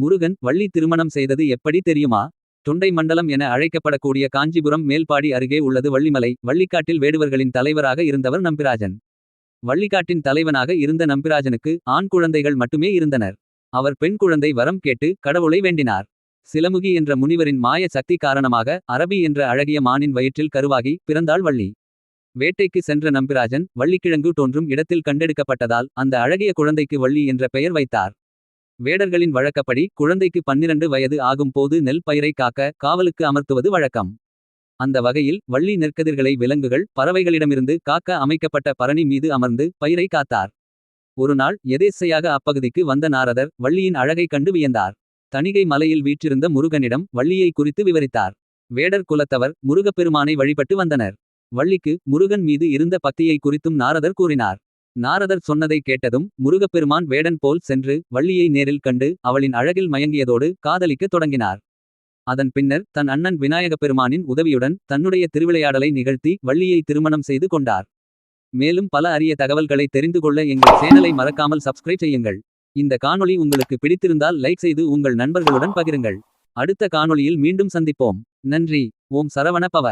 முருகன் வள்ளி திருமணம் செய்தது எப்படி தெரியுமா? தொண்டை மண்டலம் என அழைக்கப்படக்கூடிய காஞ்சிபுரம் மேல்பாடி அருகே உள்ளது வள்ளிமலை. வள்ளிக்காட்டில் வேடுவர்களின் தலைவராக இருந்தவர் நம்பிராஜன். வள்ளிக்காட்டின் தலைவனாக இருந்த நம்பிராஜனுக்கு ஆண் குழந்தைகள் மட்டுமே இருந்தனர். அவர் பெண் குழந்தை வரம் கேட்டு கடவுளை வேண்டினார். சிலமுகி என்ற முனிவரின் மாய சக்தி காரணமாக அரபி என்ற அழகிய மானின் வயிற்றில் கருவாகி பிறந்தாள் வள்ளி. வேட்டைக்கு சென்ற நம்பிராஜன் வள்ளிக்கிழங்கு தோன்றும் இடத்தில் கண்டெடுக்கப்பட்டதால் அந்த அழகிய குழந்தைக்கு வள்ளி என்ற பெயர் வைத்தார். வேடர்களின் வழக்கப்படி குழந்தைக்கு 12 வயது ஆகும் போது நெல் பயிரை காக்க காவலுக்கு அமர்த்துவது வழக்கம். அந்த வகையில் வள்ளி நெற்கதிர்களை விலங்குகள் பறவைகளிடமிருந்து காக்க அமைக்கப்பட்ட பரணி மீது அமர்ந்து பயிரை காத்தார். ஒருநாள் எதேச்சையாக அப்பகுதிக்கு வந்த நாரதர் வள்ளியின் அழகை கண்டு வியந்தார். தணிகை மலையில் வீற்றிருந்த முருகனிடம் வள்ளியை குறித்து விவரித்தார். வேடர் குலத்தவர் முருகப்பெருமானை வழிபட்டு வந்தனர். வள்ளிக்கு முருகன் மீது இருந்த பக்தியை குறித்தும் நாரதர் கூறினார். நாரதர் சொன்னதை கேட்டதும் முருகப்பெருமான் வேடன் போல் சென்று வள்ளியை நேரில் கண்டு அவளின் அழகில் மயங்கியதோடு காதலிக்கத் தொடங்கினார். அதன் பின்னர் தன் அண்ணன் விநாயகப் பெருமானின் உதவியுடன் தன்னுடைய திருவிளையாடலை நிகழ்த்தி வள்ளியை திருமணம் செய்து கொண்டார். மேலும் பல அரிய தகவல்களை தெரிந்து கொள்ள எங்கள் சேனலை மறக்காமல் சப்ஸ்கிரைப் செய்யுங்கள். இந்த காணொளி உங்களுக்கு பிடித்திருந்தால் லைக் செய்து உங்கள் நண்பர்களுடன் பகிருங்கள். அடுத்த காணொளியில் மீண்டும் சந்திப்போம். நன்றி. ஓம் சரவண பவ.